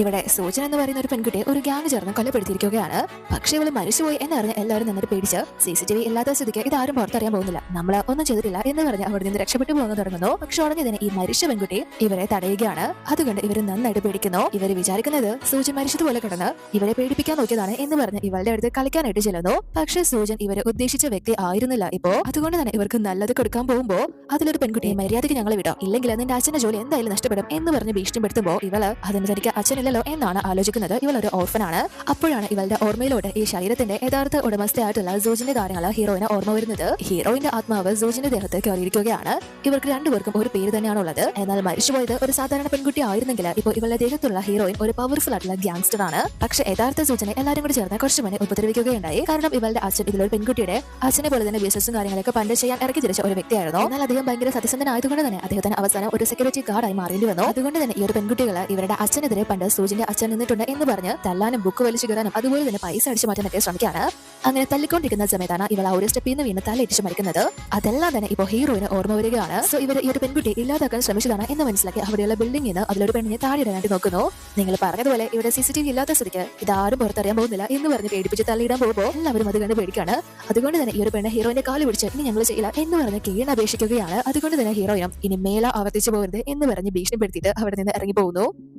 ഇവിടെ സൂചന എന്ന് പറയുന്ന ഒരു പെൺകുട്ടിയെ ഒരു ഗ്യാങ് ചേർന്ന് കൊലപ്പെടുത്തിയിരിക്കുകയാണ്. പക്ഷേ ഇവള് മരിച്ചുപോയി എന്നറിഞ്ഞ് എല്ലാവരും നിന്നിട്ട് പേടിച്ച് CCTV ഇല്ലാത്ത സ്ഥിതിക്ക് ഇതാരും പുറത്തറിയാൻ പോകുന്നില്ല, നമ്മള് ഒന്നും ചെയ്തിട്ടില്ല എന്ന് പറഞ്ഞ് അവിടെ നിന്ന് രക്ഷപ്പെട്ടു പോകുന്നു തുടങ്ങുന്നു. പക്ഷെ ഉടനെ തന്നെ ഈ മരിച്ച പെൺകുട്ടി ഇവരെ തടയുകയാണ്. അതുകൊണ്ട് ഇവര് നന്നായിട്ട് പേടിക്കുന്നു. ഇവര് വിചാരിക്കുന്നത് സൂചൻ മരിച്ചതുപോലെ കിടന്ന് ഇവരെ പേടിപ്പിക്കാൻ നോക്കിയതാണ് എന്ന് പറഞ്ഞ് ഇവളുടെ അടുത്ത് കളിക്കാനായിട്ട് ചെല്ലുന്നു. പക്ഷെ സൂചൻ ഇവരെ ഉദ്ദേശിച്ച വ്യക്തി ആയിരുന്നില്ല ഇപ്പോ. അതുകൊണ്ട് തന്നെ ഇവർക്ക് നല്ലത് കൊടുക്കാൻ പോകുമ്പോ അതിലൊരു പെൺകുട്ടിയെ മര്യാദയ്ക്ക് ഞങ്ങളെ വിടാം, ഇല്ലെങ്കിൽ നിന്റെ അച്ഛന്റെ ജോലി എന്തായാലും നഷ്ടപ്പെടും എന്ന് പറഞ്ഞ് ഭീഷണിപ്പെടുത്തുമ്പോ ഇവള് അതിന് തനിക്ക് അച്ഛനില്ലല്ലോ എന്നാണ് ആലോചിക്കുന്നത്. ഇവൾ ഒരു ഓർഫനാണ്. അപ്പോഴാണ് ഇവളുടെ ഓർമ്മയിലോട്ട് ഈ ശരീരത്തിന്റെ യഥാർത്ഥ ഉടമസ്ഥയായിട്ടുള്ള സൂചിന്റെ കാര്യങ്ങൾ ഹീറോയിന് ഓർമ്മ വരുന്നത്. ഹീറോയിന്റെ ആത്മാവ് സൂചിന്റെ ദേഹത്ത് കയറിയിരിക്കുകയാണ്. ഇവർക്ക് രണ്ടുപേർക്കും ഒരു പേര് തന്നെയാണ് ഉള്ളത്. എന്നാൽ മരിച്ചുപോയത് ഒരു സാധാരണ പെൺകുട്ടി ആയിരുന്നെങ്കിൽ ഇപ്പോൾ ഇവളുടെ ദേഹത്തുള്ള ഹീറോയിൻ ഒരു പവർഫുൾ ആയിട്ടുള്ള ഗ്യാങ്സ്റ്റർ ആണ്. പക്ഷെ യഥാർത്ഥ സൂചനെ എല്ലാവരും കൂടി ചേർന്ന് കുറച്ചു മുന്നേ ഉപദ്രവിക്കുകയുണ്ടായി. കാരണം ഇവളുടെ അച്ഛൻ ഇതിലൊരു പെൺകുട്ടിയുടെ അച്ഛനെ പോലെ തന്നെ ബിസിനസ്സും കാര്യങ്ങളൊക്കെ പണ്ട് ചെയ്യാൻ ഇറക്കി തിരിച്ച ഒരു വ്യക്തിയായിരുന്നു. എന്നാൽ അദ്ദേഹം ഭയങ്കര സത്യസന്ധനായതുകൊണ്ട് തന്നെ അദ്ദേഹത്തിന് അവസാനം ഒരു സെക്യൂരിറ്റി ഗാർഡായി മാറേണ്ടി വന്നു. അതുകൊണ്ട് തന്നെ ഈ ഒരു പെൺകുട്ടികൾ ഇവരുടെ അച്ഛനെതിരെ പണ്ട് സൂചിന്റെ അച്ഛൻ നിന്നിട്ടുണ്ട് എന്ന് പറഞ്ഞ് തല്ലാനും ബുക്ക് വലിച്ചു കയറാനും അതുപോലെ തന്നെ പൈസ അടിച്ചു മാറ്റാനൊക്കെ ശ്രമിക്കാണ്. അങ്ങനെ തല്ലിക്കൊണ്ടിരിക്കുന്ന സമയത്താണ് ഇവൾ ആ ഒരു സ്റ്റെപ്പിൽ നിന്ന് വീണ് തലയിടിച്ച് മരിക്കുന്നത്. അതെല്ലാം തന്നെ ഇപ്പോൾ ഹീറോയിന് ഓർമ്മ വരികയാണ്. സോ ഇവർ ഈ ഒരു പെൺകുട്ടി ഇല്ലാതാക്കാൻ ശ്രമിച്ചതാണ് എന്ന് മനസ്സിലാക്കി അവിടെയുള്ള ബിൽഡിംഗിൽ നിന്ന് അതിലൊരു പെണ്ണിനെ താഴെയിടാനായിട്ട് നോക്കുന്നു. നിങ്ങൾ പറഞ്ഞതുപോലെ ഇവിടെ CCTV ഇല്ലാത്ത സ്ഥിതിക്ക് ഇതാരും പുറത്തറിയാൻ പോകുന്നില്ല എന്ന് പറഞ്ഞ് പേടിപ്പിച്ച് തള്ളിയിടാൻ പോകുമ്പോൾ എല്ലാവരും അത് കണ്ട് പേടിക്കാണ്. അതുകൊണ്ട് തന്നെ ഈ ഒരു പെണ്ണ് ഹീറോയിന്റെ കാല് പിടിച്ച് ഇനി ഞങ്ങൾ ചെയ്യില്ല എന്ന് പറഞ്ഞ് കീഴ് അപേക്ഷിക്കുകയാണ്. അതുകൊണ്ട് തന്നെ ഹീറോയിനും ഇനി മേല ആവർത്തിച്ചു പോകരുത് എന്ന് പറഞ്ഞ് ഭീഷണിപ്പെടുത്തിയിട്ട് അവിടെ നിന്ന് ഇറങ്ങി പോകുന്നു.